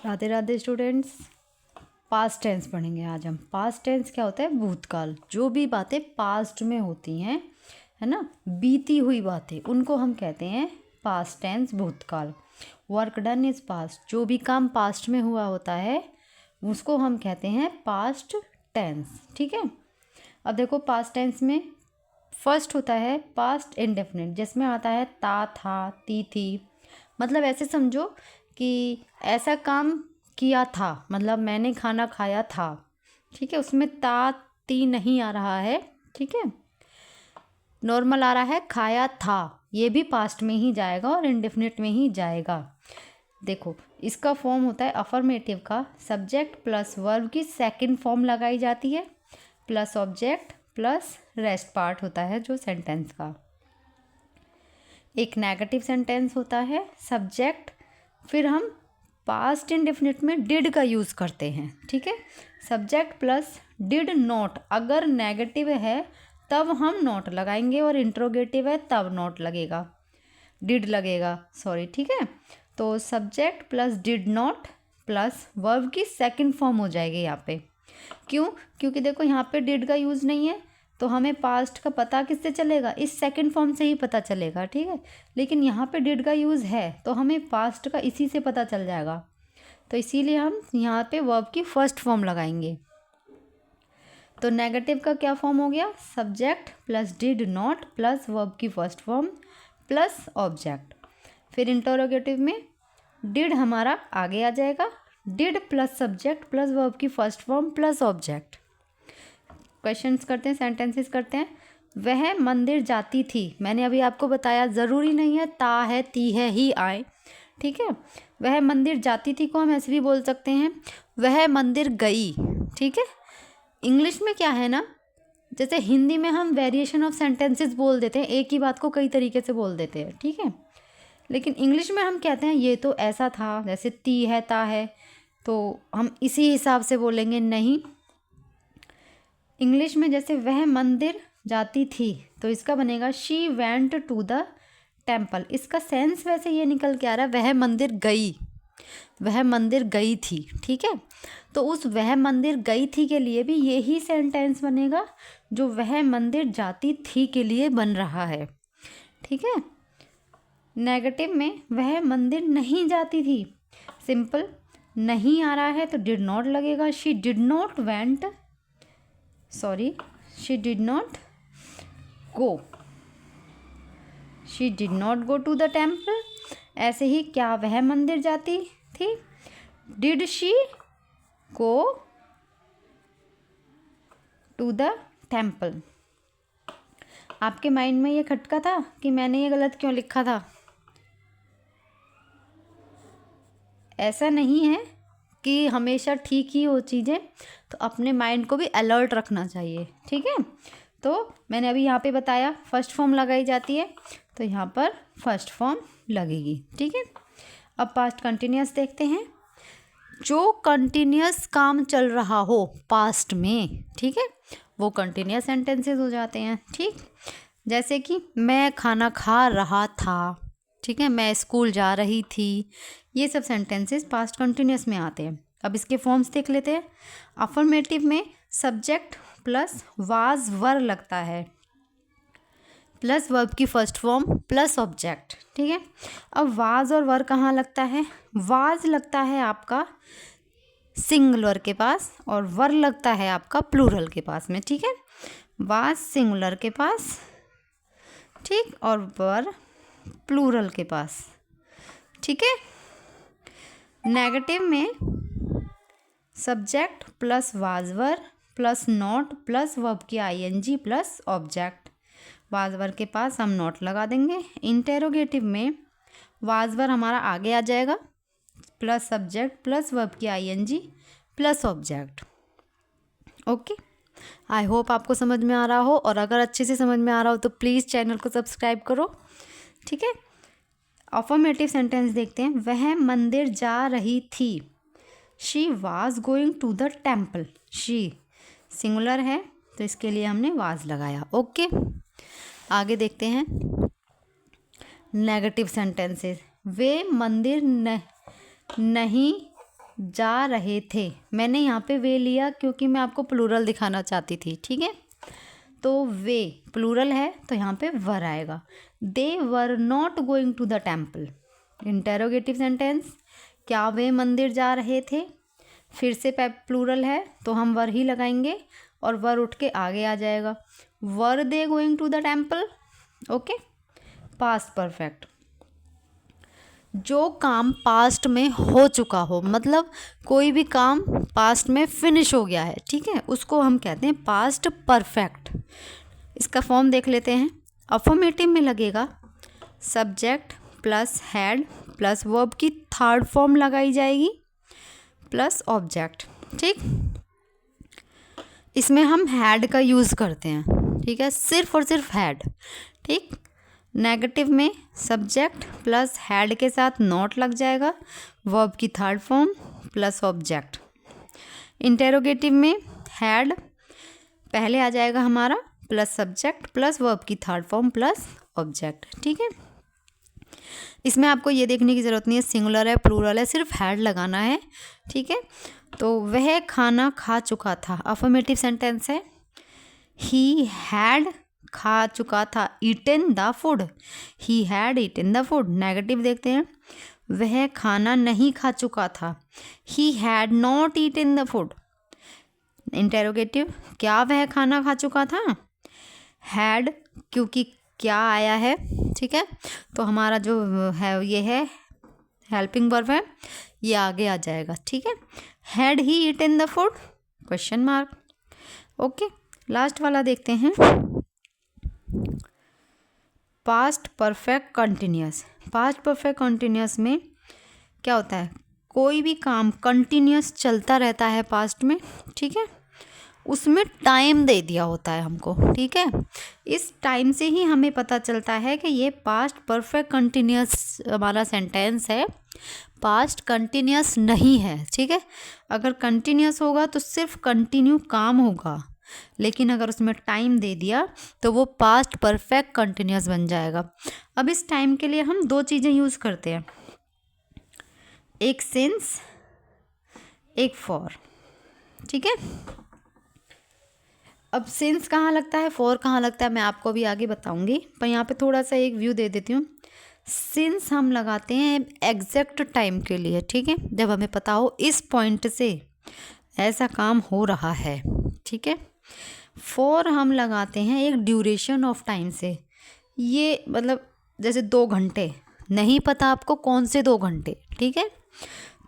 Radhe Radhe students. Past tense पढ़ेंगे आज हम। पास्ट टेंस क्या होता है? भूतकाल। जो भी बातें पास्ट में होती हैं, है ना, बीती हुई बातें, उनको हम कहते हैं पास्ट टेंस, भूतकाल। Work done is past. जो भी काम पास्ट में हुआ होता है उसको हम कहते हैं पास्ट टेंस। ठीक है। अब देखो पास्ट टेंस में फर्स्ट होता है पास्ट इंडेफिनिट, जिसमें आता है ता, था, ती, थी। मतलब ऐसे समझो कि ऐसा काम किया था, मतलब मैंने खाना खाया था। ठीक है। उसमें ता ती नहीं आ रहा है। ठीक है। नॉर्मल आ रहा है खाया था। ये भी पास्ट में ही जाएगा और इंडेफिनिट में ही जाएगा। देखो इसका फॉर्म होता है अफर्मेटिव का। सब्जेक्ट प्लस वर्ब की सेकंड फॉर्म लगाई जाती है, plus object plus rest part होता है जो सेंटेंस का। एक नेगेटिव सेंटेंस होता है सब्जेक्ट, फिर हम पास्ट इंडेफिनिट में डिड का यूज़ करते हैं। ठीक है। Subject plus did not. अगर नेगेटिव है तब हम नॉट लगाएंगे और इंट्रोगेटिव है तब नॉट लगेगा, डिड लगेगा, सॉरी। ठीक है। तो subject plus did not plus verb की सेकंड फॉर्म हो जाएगी यहाँ पे। क्यों? क्योंकि देखो यहाँ पे डिड का यूज़ नहीं है, तो हमें पास्ट का पता किससे चलेगा? इस सेकंड फॉर्म से ही पता चलेगा। ठीक है। लेकिन यहाँ पे डिड का यूज़ है तो हमें पास्ट का इसी से पता चल जाएगा, तो इसीलिए हम यहाँ पे वर्ब की फर्स्ट फॉर्म लगाएंगे। तो नेगेटिव का क्या फॉर्म हो गया? Subject plus did not plus verb की फर्स्ट फॉर्म प्लस ऑब्जेक्ट। फिर इंटरोगेटिव में डिड हमारा आगे आ जाएगा, did plus subject plus verb की first form plus object. Questions करते हैं, सेंटेंसेस करते हैं। वह मंदिर जाती थी। मैंने अभी आपको बताया ज़रूरी नहीं है ता है, ती है ही आए। ठीक है। वह मंदिर जाती थी को हम ऐसे भी बोल सकते हैं वह मंदिर गई। ठीक है। इंग्लिश में क्या है ना, जैसे हिंदी में हम वेरिएशन ऑफ सेंटेंसेस बोल देते हैं, एक ही बात को कई तरीके से बोल देते हैं। ठीक है। लेकिन इंग्लिश में हम कहते हैं ये तो ऐसा था, जैसे ती है, ता है, तो हम इसी हिसाब से बोलेंगे। नहीं, इंग्लिश में जैसे वह मंदिर जाती थी तो इसका बनेगा she went to the temple. इसका सेंस वैसे ये निकल के आ रहा है वह मंदिर गई, वह मंदिर गई थी। ठीक है। तो उस वह मंदिर गई थी के लिए भी यही सेंटेंस बनेगा जो वह मंदिर जाती थी के लिए बन रहा है। ठीक है। नेगेटिव में वह मंदिर नहीं जाती थी, सिंपल, नहीं आ रहा है तो डिड नॉट लगेगा। She did not went, sorry, she did not go, she did not go to the temple. ऐसे ही क्या वह मंदिर जाती थी? Did she go to the temple. आपके माइंड में ये खटका था कि मैंने ये गलत क्यों लिखा था? ऐसा नहीं है कि हमेशा ठीक ही हो चीज़ें, तो अपने माइंड को भी अलर्ट रखना चाहिए। ठीक है। तो मैंने अभी यहाँ पे बताया फर्स्ट फॉर्म लगाई जाती है, तो यहाँ पर फर्स्ट फॉर्म लगेगी। ठीक है। अब पास्ट कंटिन्यूस देखते हैं। जो कंटिन्यूस काम चल रहा हो पास्ट में, ठीक है, वो कंटिन्यूस सेंटेंसेस हो जाते हैं। ठीक, जैसे कि मैं खाना खा रहा था, ठीक है, मैं स्कूल जा रही थी, ये सब सेंटेंसेस पास्ट कंटिन्यूस में आते हैं। अब इसके फॉर्म्स देख लेते हैं। अफर्मेटिव में सब्जेक्ट प्लस वाज वर लगता है, प्लस वर्ब की फर्स्ट फॉर्म प्लस ऑब्जेक्ट। ठीक है। अब वाज और वर कहाँ लगता है? वाज लगता है आपका सिंगुलर के पास और वर लगता है आपका प्लूरल के पास में। ठीक है। वाज सिंगुलर के पास, ठीक, और वर प्लूरल के पास। ठीक है। नेगेटिव में subject plus वाजवर plus not plus verb की आईएनजी प्लस ऑब्जेक्ट। वाजवर के पास हम नॉट लगा देंगे। इंटेरोगेटिव में वाजवर हमारा आगे आ जाएगा प्लस सब्जेक्ट प्लस वर्ब की ING plus object. Okay, I hope आपको समझ में आ रहा हो, और अगर अच्छे से समझ में आ रहा हो तो प्लीज़ चैनल को सब्सक्राइब करो। ठीक है। अफर्मेटिव सेंटेंस देखते हैं। वह मंदिर जा रही थी। She was going to the temple. She singular है तो इसके लिए हमने वाज लगाया। ओके, आगे देखते हैं नेगेटिव सेंटेंसेस। वे मंदिर नहीं जा रहे थे, मैंने यहाँ पे वे लिया क्योंकि मैं आपको प्लूरल दिखाना चाहती थी, ठीक है। तो वे प्लूरल है तो यहाँ पे वर आएगा। They were not going to the temple, interrogative sentence, क्या वे मंदिर जा रहे थे, फिर से प्लूरल है तो हम वर ही लगाएंगे और वर उठ के आगे आ जाएगा। Were they going to the temple, okay. Past perfect, जो काम पास्ट में हो चुका हो, मतलब कोई भी काम पास्ट में फिनिश हो गया है, ठीक है, उसको हम कहते हैं पास्ट परफेक्ट। इसका फॉर्म देख लेते हैं। अफर्मेटिव में लगेगा subject plus had plus verb की थर्ड फॉर्म लगाई जाएगी प्लस ऑब्जेक्ट, ठीक। इसमें हम हैड का यूज़ करते हैं, ठीक है, सिर्फ और सिर्फ हैड, ठीक। नेगेटिव में सब्जेक्ट प्लस हैड के साथ नॉट लग जाएगा, वर्ब की third form plus object. Interrogative में हैड पहले आ जाएगा हमारा प्लस सब्जेक्ट प्लस वर्ब की थर्ड फॉर्म प्लस ऑब्जेक्ट, ठीक है। इसमें आपको ये देखने की ज़रूरत नहीं है सिंगुलर है प्लूरल है, सिर्फ हैड लगाना है, ठीक है। तो वह खाना खा चुका था, अफर्मेटिव सेंटेंस है। ही हैड खा चुका था, eaten the food, he had eaten the food. Negative देखते हैं, वह खाना नहीं खा चुका था, he had not eaten the food. Interrogative, क्या वह खाना खा चुका था, हैड क्योंकि क्या आया है, ठीक है, तो हमारा जो है ये है हेल्पिंग वर्ब है, ये आगे आ जाएगा, ठीक है। Had he eaten the food, question mark, okay. Last वाला देखते हैं, past perfect continuous. Past perfect continuous में क्या होता है, कोई भी काम कंटिन्यूस चलता रहता है पास्ट में, ठीक है, उसमें टाइम दे दिया होता है हमको, ठीक है। इस टाइम से ही हमें पता चलता है कि ये पास्ट परफेक्ट कंटिन्यूस हमारा सेंटेंस है, पास्ट कंटिन्यूस नहीं है, ठीक है। अगर कंटिन्यूस होगा तो सिर्फ कंटिन्यू काम होगा, लेकिन अगर उसमें टाइम दे दिया तो वो पास्ट परफेक्ट कंटिन्यूस बन जाएगा। अब इस टाइम के लिए हम दो चीज़ें यूज़ करते हैं, एक सिंस, एक फॉर, ठीक है। अब सिंस कहाँ लगता है, फॉर कहाँ लगता है, मैं आपको भी आगे बताऊंगी, पर यहाँ पे थोड़ा सा एक व्यू दे देती हूँ। सिंस हम लगाते हैं एग्जैक्ट टाइम के लिए, ठीक है, जब हमें पता हो इस पॉइंट से ऐसा काम हो रहा है, ठीक है। फॉर हम लगाते हैं एक ड्यूरेशन ऑफ टाइम से, ये मतलब जैसे 2 घंटे, नहीं पता आपको कौन से 2 घंटे, ठीक है,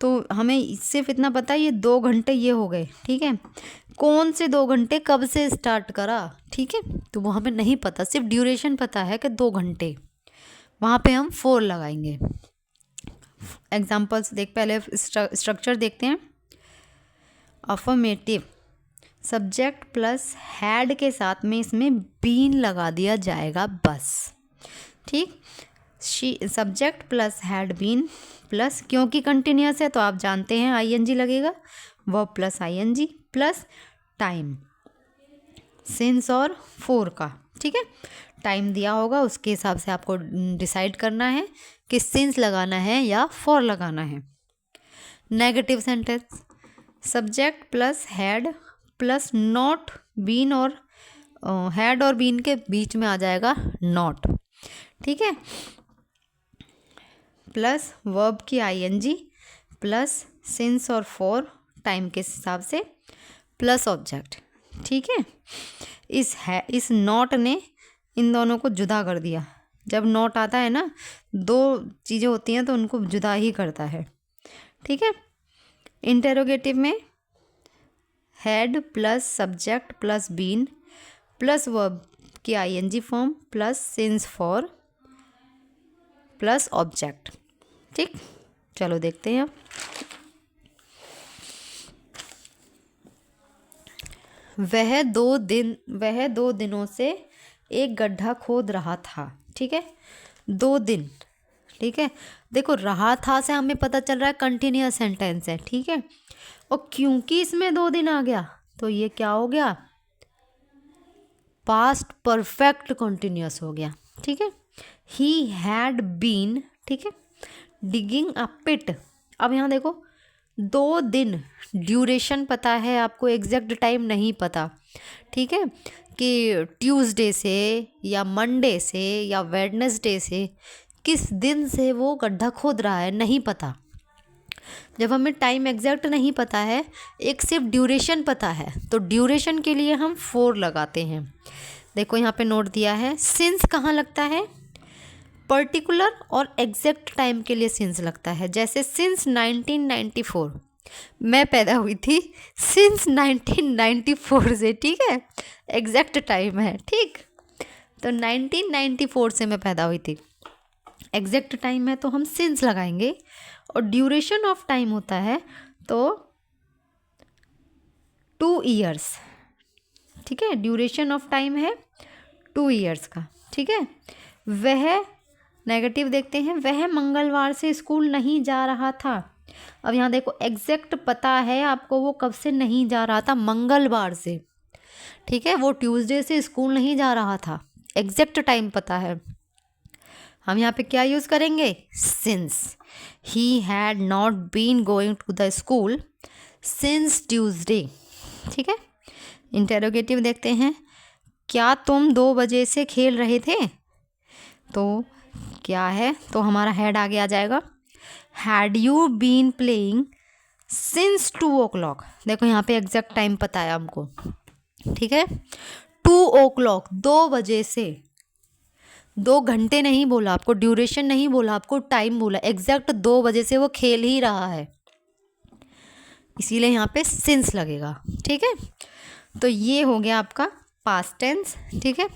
तो हमें सिर्फ इतना पता है ये 2 घंटे ये हो गए, ठीक है, कौन से 2 घंटे कब से स्टार्ट करा, ठीक है, तो वो हमें नहीं पता, सिर्फ ड्यूरेशन पता है कि 2 घंटे, वहाँ पे हम फॉर लगाएंगे। एग्जाम्पल्स देख, पहले स्ट्रक्चर देखते हैं। अफर्मेटिव, सब्जेक्ट प्लस हैड के साथ में इसमें बीन लगा दिया जाएगा बस, ठीक। Subject plus had been plus, क्योंकि कंटिन्यूस है तो आप जानते हैं आईएनजी लगेगा, verb plus ING plus time, since और फॉर का, ठीक है। टाइम दिया होगा उसके हिसाब से आपको डिसाइड करना है कि सिंस लगाना है या फॉर लगाना है। Negative sentence, subject plus had plus not been, और हैड और बीन के बीच में आ जाएगा नॉट, ठीक है, प्लस वर्ब की आईएनजी प्लस सिंस और फॉर टाइम के हिसाब से प्लस ऑब्जेक्ट, ठीक है। इस नॉट ने इन दोनों को जुदा कर दिया, जब नॉट आता है ना, 2 चीज़ें होती हैं तो उनको जुदा ही करता है, ठीक है। इंटेरोगेटिव में had plus subject plus been plus verb की ING form plus since for plus object, ठीक। चलो देखते हैं अब। वह 2 दिनों से एक गड्ढा खोद रहा था, ठीक है, 2 दिन, ठीक है। देखो रहा था से हमें पता चल रहा है कंटिन्यूअस सेंटेंस है, ठीक है, और क्योंकि इसमें 2 दिन आ गया तो ये क्या हो गया, पास्ट परफेक्ट कंटिन्यूअस हो गया, ठीक है। ही हैड बीन, ठीक है, डिगिंग अ पिट। अब यहाँ देखो 2 दिन ड्यूरेशन पता है आपको, एग्जैक्ट टाइम नहीं पता, ठीक है, कि ट्यूसडे से या मंडे से या वेडनेसडे से किस दिन से वो गड्ढा खोद रहा है, नहीं पता। जब हमें टाइम एग्जैक्ट नहीं पता है, एक सिर्फ ड्यूरेशन पता है, तो ड्यूरेशन के लिए हम 4 लगाते हैं। देखो यहाँ पे नोट दिया है, सिंस कहाँ लगता है, पर्टिकुलर और एग्जैक्ट टाइम के लिए सिंस लगता है। जैसे सिंस 1994, मैं पैदा हुई थी सिंस 1994 से, ठीक है, एग्जैक्ट टाइम है, ठीक। तो 1994 से मैं पैदा हुई थी, एग्जैक्ट टाइम है तो हम सिंस लगाएंगे। और ड्यूरेशन ऑफ टाइम होता है तो 2 ईयर्स, ठीक है, ड्यूरेशन ऑफ टाइम है 2 ईयर्स का, ठीक है। वह नेगेटिव देखते हैं, वह मंगलवार से स्कूल नहीं जा रहा था। अब यहाँ देखो एग्जैक्ट पता है आपको वो कब से नहीं जा रहा था, मंगलवार से, ठीक है, वो ट्यूसडे से स्कूल नहीं जा रहा था, एग्जैक्ट टाइम पता है। हम यहाँ पे क्या यूज़ करेंगे, since. He had not been going to the school since Tuesday, ठीक है। इंटेरोगेटिव देखते हैं, क्या तुम 2 बजे से खेल रहे थे, तो क्या है, तो हमारा हैड आगे आ जाएगा। Had you been playing since 2 o'clock, देखो यहाँ पे एग्जैक्ट टाइम पता है हमको, ठीक है, 2 o'clock, 2 बजे से, 2 घंटे नहीं बोला आपको, ड्यूरेशन नहीं बोला आपको, टाइम बोला, एग्जैक्ट 2 बजे से वो खेल ही रहा है, इसीलिए यहाँ पे सिंस लगेगा, ठीक है। तो ये हो गया आपका पास्ट टेंस, ठीक है।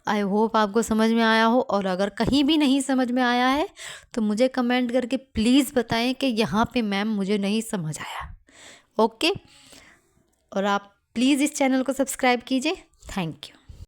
आई होप आपको समझ में आया हो, और अगर कहीं भी नहीं समझ में आया है तो मुझे कमेंट करके प्लीज़ बताएं कि यहाँ पे मैम मुझे नहीं समझ आया, ओके। और आप प्लीज़ इस चैनल को सब्सक्राइब कीजिए। Thank you.